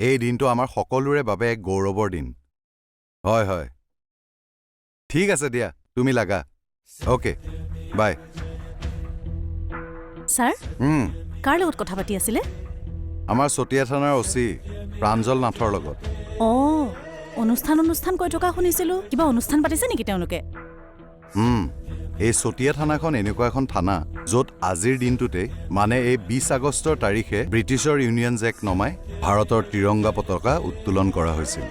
এই দিনটো আমাৰ সকলোৰে বাবে এক গৌৰৱৰ দিন। হয় হয়, ঠিক আছে দিয়া, তুমি লাগা। অ'কে, বাই। ছাৰ কাৰ লগত কথা পাতি আছিলে? আমাৰ চতিয়া থানাৰ অচি প্ৰাঞ্জল নাথৰ লগত। অঁ, অনুষ্ঠান কৈ থকা শুনিছিলোঁ। কিবা অনুষ্ঠান পাতিছে নেকি তেওঁলোকে? এই চতিয়া থানাখন এনেকুৱা এখন থানা য'ত আজিৰ দিনটোতে মানে এই 20 আগষ্টৰ তাৰিখে ব্ৰিটিছৰ ইউনিয়ন জেক নমাই ভাৰতৰ ত্ৰিৰংগা পতাকা উত্তোলন কৰা হৈছিল।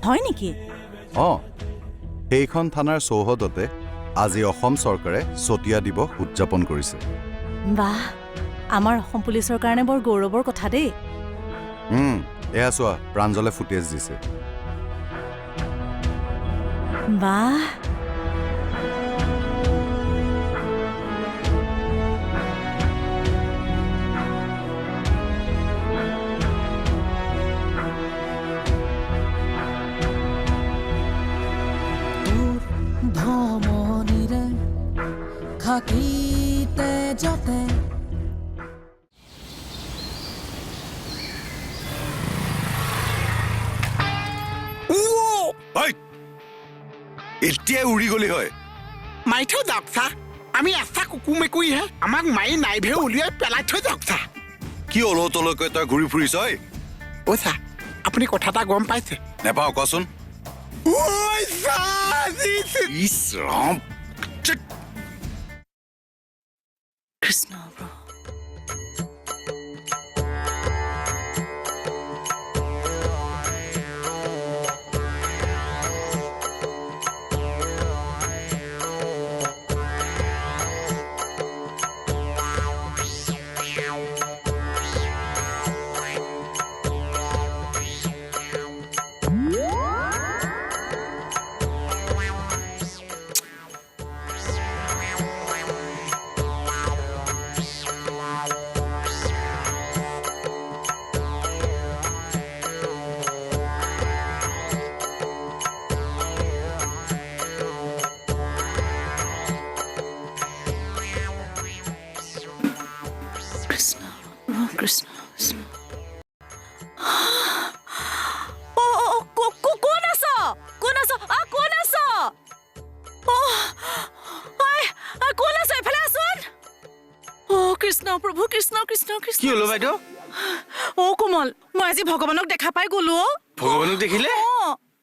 হয় নেকি? অঁ, সেইখন থানাৰ চৌহদতে আজি অসম চৰকাৰে চতিয়া দিৱস উদযাপন কৰিছে। বাহ, আমাৰ অসম পুলিচৰ কাৰণে বৰ গৌৰৱৰ কথা দেই। এয়া চোৱা, প্ৰাঞ্জলে ফুটেজ দিছে। বাহ, ধমনীৰে খাকিতে যাতে এতিয়াই উৰি গলি হয়। মাৰি থৈ যাওক চা, আমি এচা কুকুৰ মেকুৰীহে, আমাক মাৰি নাইভে উলিয়াই পেলাই থৈ যাওক চা। কি অলতলকৈ তই ঘূৰি ফুৰিছ? অ' চা, আপুনি কথা এটা গম পাইছে? নেপাওঁ, কচোন। ঐ চা, ইছ ৰাম, কৃষ্ণ প্ৰভু। কৃষ্ণ কৃষ্ণ। কোন আছ? কোন আছ? কোন আছ? কোন আছ? এইফালে আছোন। কৃষ্ণ প্ৰভু, কৃষ্ণ কৃষ্ণ কৃষ্ণ। কি হলো বাইদেউ? কোমল, মই আজি ভগৱানক দেখা পাই গলো। ভগৱানক দেখিলে?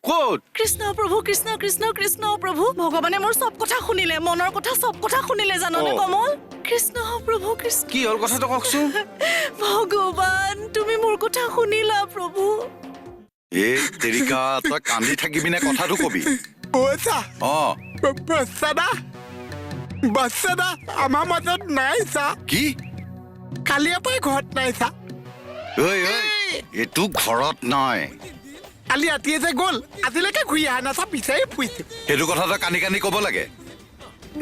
ক'ত? কৃষ্ণ প্ৰভু, কৃষ্ণ কৃষ্ণ কৃষ্ণ প্ৰভু। ভগৱানে মোৰ চব কথা শুনিলে, মনৰ কথা চব কথা শুনিলে, জাননে কমল? কৃষ্ণ প্ৰভু কৃষ্ণ। কি হ'ল কথাটো কওকচোন। ভগৱান, তুমি মোৰ কথা শুনিলা প্ৰভু। এই তেৰিকা, তই কান্দি থাকিবি নে কথাটো কবি? অ' চা, অঁ, বাচ্চাদা আমাৰ মাজত নাই চা। কি? কালিৰ পৰাই ঘৰত নাই চা। ঐ এইটো ঘৰত নাই। কালি ৰাতিয়ে যে গ'ল, আজিলৈকে ঘূৰি অহা নাচা, বিচাৰি ফুৰিছে। সেইটো কথা তই কান্দি কান্দি ক'ব লাগে?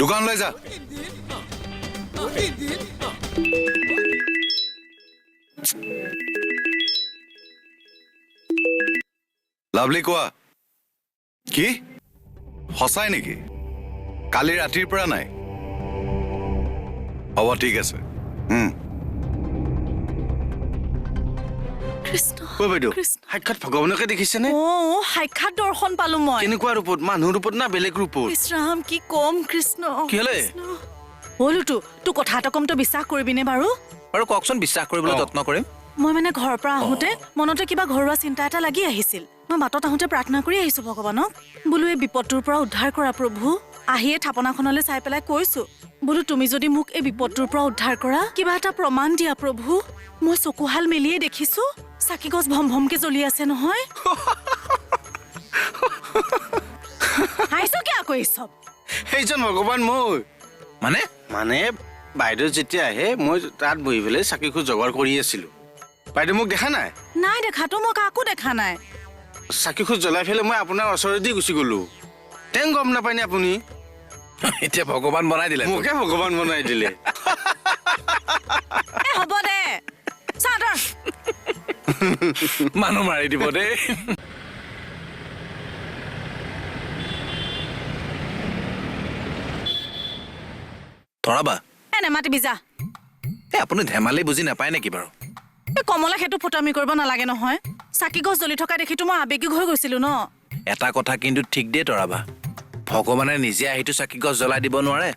দোকানলৈ যা। লাভলি, কোৱা। কি সঁচাই নেকি? কালি ৰাতিৰ পৰা নাই? হ'ব, ঠিক আছে। কৃষ্ণ ঐ বাইদেউ, কৃষ্ণ। সাক্ষাৎ ভগৱানকে দেখিছেনে? সাক্ষাৎ দৰ্শন পালো মই। কেনেকুৱা ৰূপত? মানুহৰ ৰূপত না বেলেগ ৰূপত? ইছৰাম, কি কম কৃষ্ণ। কি হ'লে? হলোতো তোৰ কথা এটা কম, তই বিশ্বাস কৰিবিনে বাৰু? বাৰু কওকচোন, বিশ্বাস কৰিবলৈ যত্ন কৰিম। মই মানে ঘৰৰ পৰা আহোঁতে মনতে কিবা ঘৰুৱা চিন্তা এটা লাগি আহিছিল। মই বাটত আহোঁতে প্ৰাৰ্থনা কৰি আহিছো ভগৱানক, বোলো এই বিপদটোৰ পৰা উদ্ধাৰ কৰা প্ৰভু। আহিয়ে থাপনাখনলৈ চাই পেলাই কৈছো, বোলো তুমি যদি মোক এই বিপদটোৰ পৰা উদ্ধাৰ কৰা, কিবা এটা প্ৰমাণ দিয়া প্ৰভু। মই চকুহাল মেলিয়ে দেখিছো চাকি গছ ভম ভমকে জ্বলি আছে নহয়। হাঁহিছো কিয় আকৌ এই চব? সেইজন ভগৱান মই। মানে বাইদেউ যেতিয়া আহে, মই তাত বহি পেলাই চাকিখোজ যোগাৰ কৰি আছিলো। বাইদেউ মোক দেখা নাই? নাই দেখাতো, মই কাকো দেখা নাই। চাকিখোজ জ্বলাই পেলাই মই আপোনাৰ ওচৰেদি গুচি গলো। তেও গম নাপায়নে আপুনি? এতিয়া ভগৱান বনাই দিলে, মোকে ভগৱান বনাই দিলে। হ'ব দে, চাদৰ মানুহ মাৰি দিব দেই। তৰাবা নেমাতিবি যা। আপুনি ধেমালি বুজি নাপায় নেকি বাৰু? কমলে সেইটো ফুটামি কৰিব নালাগে নহয়। চাকি গছ জ্বলি থকা দেখিতো মই আবেগিক হৈ গৈছিলো ন। এটা কথা কিন্তু ঠিক দেই তৰাবা, ভগৱানে নিজে আহিটো চাকি গছ জ্বলাই দিব নোৱাৰে।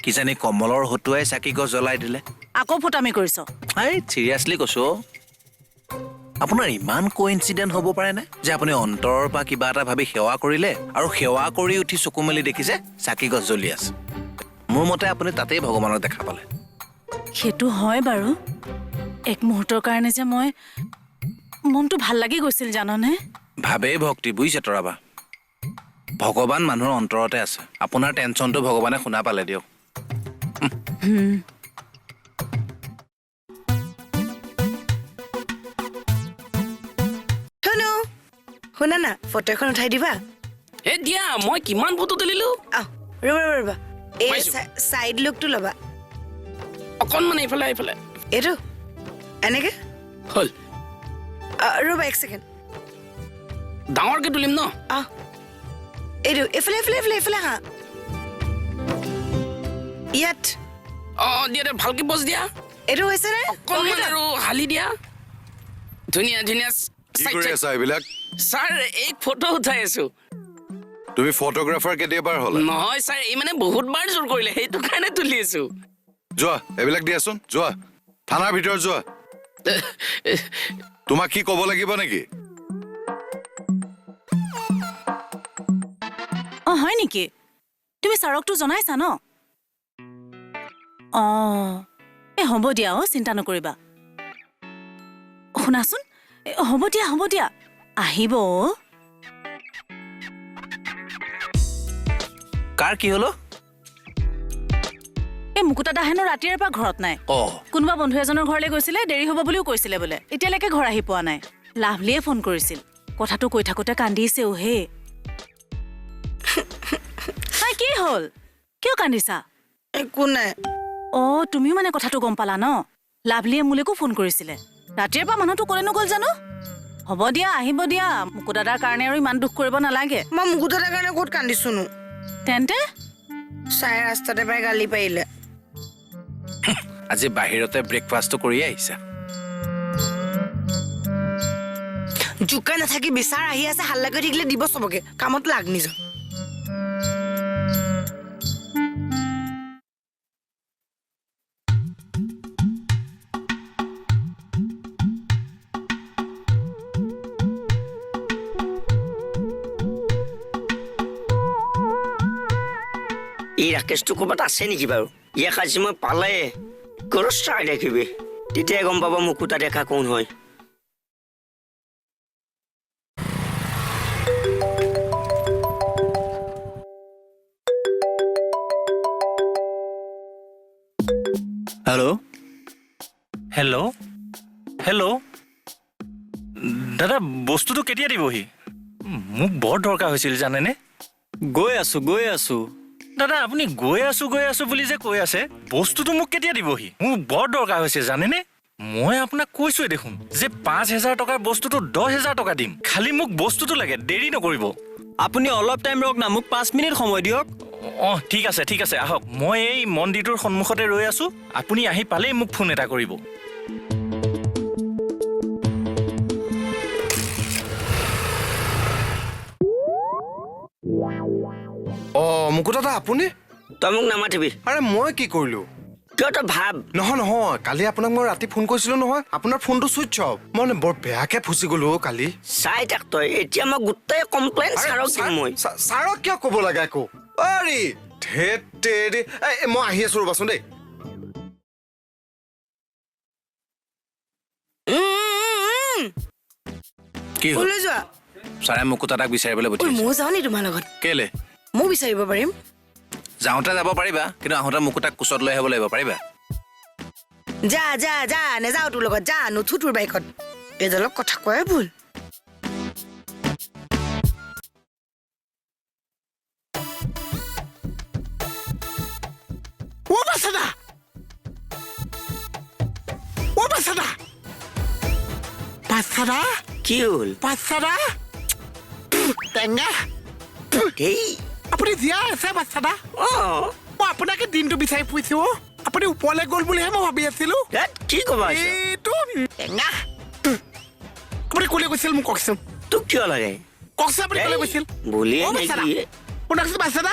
কিজানি কমলৰ হতুৱাই চাকি গছ জ্বলাই দিলে। আকৌ ফুটামি কৰিছ। এই চিৰিয়াছলি কৈছো, আপোনাৰ ইমান কোইনচিডেণ্ট হ'ব পাৰেনে যে আপুনি অন্তৰৰ পৰা কিবা এটা ভাবি সেৱা কৰিলে আৰু সেৱা কৰি উঠি চকু মেলি দেখিছে চাকি গছ জ্বলি আছে। মোৰ মতে আপুনি তাতেই ভগৱানক দেখা পালে। সেইটো হয় বাৰু, এক মুহূৰ্তৰ কাৰণে যে মই মনটো ভাল লাগি গৈছিল জাননে। ভাবেই ভক্তি, বুজিছে তৰাবা। ভগৱান মানুহৰ অন্তৰতে আছে। আপোনাৰ টেনচনটো ভগৱানে শুনা পালে দিয়ক। শুনো শুনা না, ফটো এখন উঠাই দিবা। এ দিয়া, মই কিমান ফটো তুলিলো। আহ ৰবা ৰবা ৰবা, এই পাইছো। চাইড লুকটো ল'বা। অকণমান এইফালে এইফালে এইটো এনেকে হ'ল। ৰবা এক ছেকেণ্ড। ডাঙৰকে তুলিম ন। এইটো এইফালে এইফালে এইফালে এইফালে হা। ইয়াত দিয়া দিয়া, ভালকে পজ দিয়া। এইটো হৈছে নে? অকণমান আৰু হালি দিয়া। ধুনীয়া ধুনীয়া। কি কৰি আছা এইবিলাক? ছাৰ এই ফটো উঠাই আছো। তুমি ফটোগ্ৰাফাৰ কেতিয়াবাৰ হ'লা? নহয় ছাৰ, এই মানে বহুতবাৰ জোৰ কৰিলে, সেইটো কাৰণে তুলি আছো। যোৱা এইবিলাক দিয়াচোন, যোৱা থানাৰ ভিতৰত যোৱা। তোমাক কি ক'ব লাগিব নেকি? হয় নেকি? তুমি ছাৰকতো জনাইছা ন? হ'ব দিয়া, চিন্তা নকৰিবা। শুনাচোন, হ'ব দিয়া আহিব। কাৰ কি হলো? এই মুকুতা দা হেনো ৰাতিৰে পৰা ঘৰত নাই। কোনোবা বন্ধু এজনৰ ঘৰলৈ গৈছিলে, দেৰি হ'ব বুলিও কৈছিলে বোলে। এতিয়ালৈকে ঘৰ আহি পোৱা নাই। লাভলিয়ে ফোন কৰিছিল, কথাটো কৈ থাকোতে কান্দিছে। হে কি হ'ল? কিয় কান্দিছা? একো নাই। তুমিও মানে কথাটো গম পালা ন? লাভলিয়ে মোলৈকো ফোন কৰিছিলে। ৰাতিৰে পৰা মানুহটো ক'লেনো গ'ল জানো? হ'ব দিয়া, আহিব দিয়া। মুকুতা দাৰ কাৰণে আৰু ইমান দুখ কৰিব নালাগে। মই মুকুতা দাৰ কাৰণে ক'ত কান্দিছোনো? তেন্তে চাই ৰাস্তাতে পাই গালি পাৰিলে। আজি বাহিৰতে ব্ৰেকফাষ্টটো কৰি আহিছা? জোকা নাথাকি বিচাৰ আহি আছে, হাল্লা কৰি থাকিলে দিব চবকে। কামত লাগ নিজৰ। এই ৰাকেশটো ক'ৰবাত আছে নেকি বাৰু? ইয়াক আজি মই পালে গৰজ চাই দেখিবি, তেতিয়াই গম পাব মুকুতা দেখা কোন হয়। হেল্ল' হেল্ল' হেল্ল' দাদা, বস্তুটো কেতিয়া দিবহি? মোক বৰ দৰকাৰ হৈছিল জানেনে? গৈ আছো দাদা, আপুনি গৈ আছো বুলি যে কৈ আছে, বস্তুটো মোক কেতিয়া দিবহি? মোক বৰ দৰকাৰ হৈছে জানেনে? মই আপোনাক কৈছোৱে দেখোন যে 5,000 টকাৰ বস্তুটো 10,000 টকা দিম। খালি মোক বস্তুটো লাগে, দেৰি নকৰিব। আপুনি অলপ টাইম ৰওক না, মোক 5 মিনিট সময় দিয়ক। ঠিক আছে আহক। মই এই মন্দিৰটোৰ সন্মুখতে ৰৈ আছো। আপুনি আহি পালেই মোক ফোন এটা কৰিব। মুকুতা দা আপুনি? তই মোক নামাতিবি। আৰে মই কি কৰিলো? কিয় তই ভাব। নহয়, কালি আপোনাক মই ৰাতি ফোন কৰিছিলো নহয়, আপোনাৰ ফোনটো চুইচ অফ। মই বৰ বেয়াকে ফুচি গলো কালি। চাই থাক তই, এতিয়া মই গোটেই কমপ্লেইন ছাৰক দিম মই। ছাৰক কিয় ক'ব লাগে আকৌ? আৰে ধেত তেৰি, মই আহি আছো ৰ'বাচোন দেই। কি হ'ল? ওলাই যোৱা। ছাৰে মুকুতা দাক বিচাৰিবলৈ ঐ, পঠিয়াইছে। ময়ো যাওঁ নি তোমাৰ লগত? কেলে? ময়ো বিচাৰিব পাৰিম। যাওঁতে যাব পাৰিবা, কিন্তু আহোঁতে মুকুতাক কোচত লৈ আহিব লাগিব, পাৰিবা? যা নেযাওঁ তোৰ লগত। যা, নুঠো তোৰ বাইকত। এইডালক কথা কোৱাই ভুল। বাচ্চাদা কি হ'ল? বাচ্চাদা টেঙা, দেই আপুনি জীয়াই আছে বাচ্চাদা? মই আপোনাকে দিনটো বিচাৰি ফুৰিছো। আপুনি ওপৰলৈ গ'ল বুলিহে মই ভাবি আছিলো। কি ক'বা? এইটো টেঙা আপুনি ক'লে গৈছিল মোক কওকচোন তোক কিয় লাগে কওকচোন আপুনি ক'লে গৈছিল বুলিয়ে অ' বাচ্চাৰা। নেকি শুনকচোন বাচ্চাৰা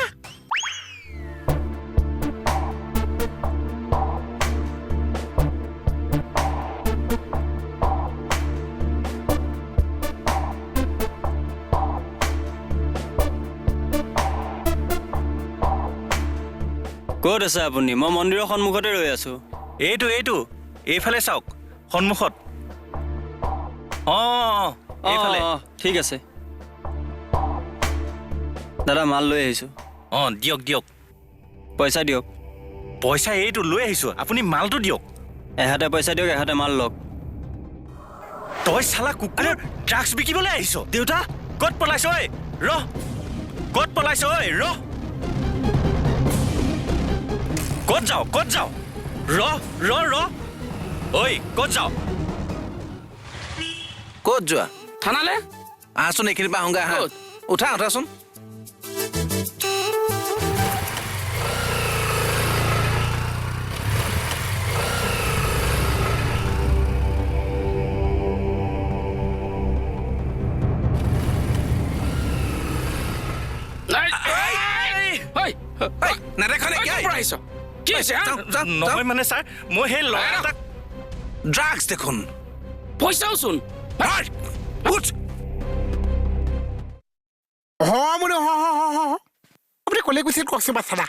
ক'ত আছে আপুনি? মই মন্দিৰৰ সন্মুখতে ৰৈ আছো। এইটো এইফালে চাওক সন্মুখত অঁ এইফালে ঠিক আছে। দাদা মাল লৈ আহিছো। অঁ দিয়ক পইচা দিয়ক। পইচা এইটো লৈ আহিছো আপুনি মালটো দিয়ক এহাতে পইচা দিয়ক, এহাতে মাল লওক। তই চালা কুকুৰ ড্ৰাগছ বিকিবলৈ আহিছ দেউতা ক'ত পলাইছ ঐ ৰহ ক'ত পলাইছ ঐ ৰহ ক'ত যাওঁ ৰহ ঐ ক'ত যাওঁ ক'ত যোৱা থানালে আহচোন এইখিনিৰ পৰা আহোঁগৈ আহা ক'ত? উঠাচোন নেদেখা নেকি আহিছ কি হৈছে নহয় মানে ছাৰ মই সেই ল'ৰা এটাক ড্ৰাগছ দেখোন পইচাওচোন আপুনি ক'লে গৈছিল কওকচোন বাচ্চাৰা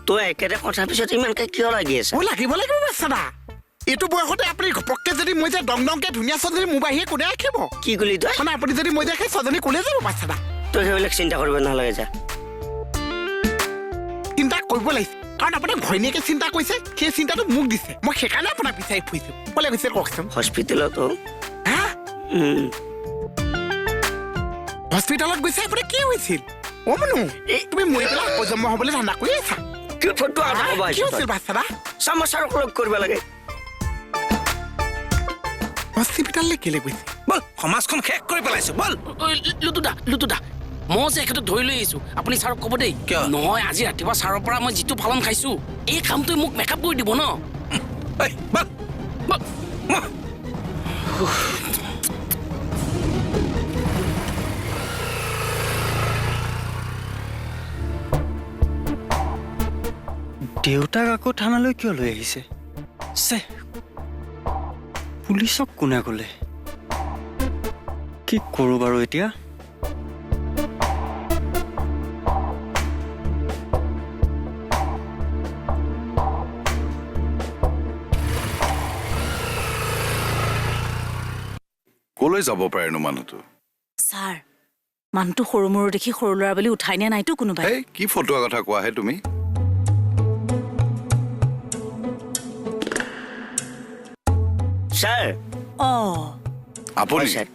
তই একেটা কথাৰ পিছত ইমানকে কিয় লাগি আছে মই লাগিব বাচ্চাৰা এইটো বয়সতে আপুনি ঘপককে যদি মই যে দংকে ধুনীয়া ছোৱালী মোৰ বাহিৰে কোনে ৰাখিব কি কলি তই মানে আপুনি যদি মই যে সেই ছোৱালী কোনে যাব বাচ্চাৰা তই সেইবিলাক চিন্তা কৰিব নালাগে যা চিন্তা কৰিব লাগিছে কাৰণ আপুনি ঘৈণীয়েকে চিন্তা কৰিছে সেই চিন্তাটো মোক দিছে মই সেইকাৰণে আপোনাক বিচাৰি ফুৰিছো ক'লে গৈছিল কওকচোন হস্পিটেলত হা হস্পিটেলত গৈছে আপুনি কি হৈছিল অ' মনু তুমি মৰি পেলাই অজন্ম হ'বলৈ ধান্দা কৰি আছা কি ফটো কি হৈছিল বাচ্চাৰা চামাচাৰক লগ কৰিব লাগে হস্পিটেললৈ কেলে গৈছে বল সমাজখন শেষ কৰি পেলাইছো বল লুতুদা মই যে এখেতক ধৰি লৈ আহিছো আপুনি ছাৰক ক'ব দেই কিয়? নহয় আজি ৰাতিপুৱা ছাৰৰ পৰা মই যিটো পালন খাইছো এই কামটোৱে মোক মেকআপ কৰি দিব ন ঐ বল দেউতাক আকৌ থানালৈ কিয় লৈ আহিছে? চে পুলিচক কোনে ক'লে? কি কৰোঁ বাৰু এতিয়া? ক'লৈ যাব পাৰেনো মানুহটো ছাৰ মানুহটো সৰু মৰু দেখি সৰু ল'ৰা বুলি উঠাই নিয়া নাইতো কোনোবাই এই কি ফটোৱা কথা কোৱাহে তুমি ছাৰ আপুনি ছাৰ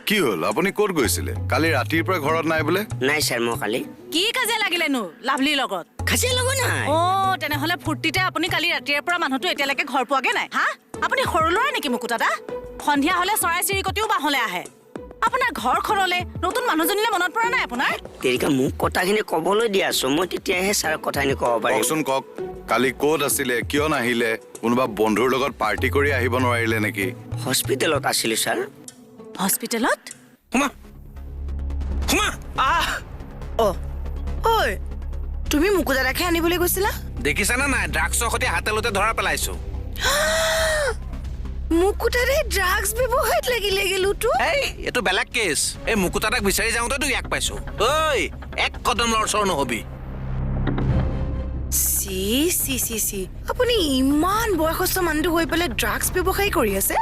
কি হ'ল আপুনি ক'ত গৈছিলে কালি ৰাতিৰ পৰা ঘৰত নাই বোলে নাই ছাৰ মই কালি কি কাজিয়া লাগিলেনো লাভলীৰ লগত খাচীয়া লগা নাই তেনেহলে ফূৰ্তিতে আপুনি কালি ৰাতিৰে পৰা মানুহটো এতিয়ালৈকে ঘৰ পোৱাগে নাই হা আপুনি সৰু ল'ৰা নেকি মুকুতা দা সন্ধিয়া হলে চৰাই চিৰিকটিও বাহলে আহে আপোনাৰ ঘৰখনলে নতুন মানুহজনীলে মনত পৰা নাই আপোনাৰ তেৰিকা মোক কথাখিনি ক'বলৈ দি আছো মই তেতিয়াহে ছাৰক কথাখিনি ক'ব পাৰিম কওকচোন কওক কালি ক'ত আছিলে কিয় নাহিলে কোনোবা বন্ধুৰ লগত পাৰ্টি কৰি আহিব নোৱাৰিলে নেকি হস্পিটেলত আছিলো ছাৰ হস্পিটেলত ঐ তুমি মুকুদাদাকে আনিবলৈ গৈছিলা দেখিছানে নাই ড্ৰাগছৰ সৈতে হাতেলতে ধৰা পেলাইছো মুকুতাৰে ড্ৰাগছ ব্যৱসায়ত লাগিলে গেলোতো এই এইটো বেলেগ কেছ এই মুকুতাটাক বিচাৰি যাওঁতেতো ইয়াক পাইছো ঐ এক কদম লৰচৰ নহবি চি আপুনি ইমান বয়সস্থ মানুহটো হৈ পেলাই ড্ৰাগছ ব্যৱসায় কৰি আছে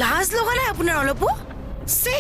লাজ লগা নাই আপোনাৰ অলপো চে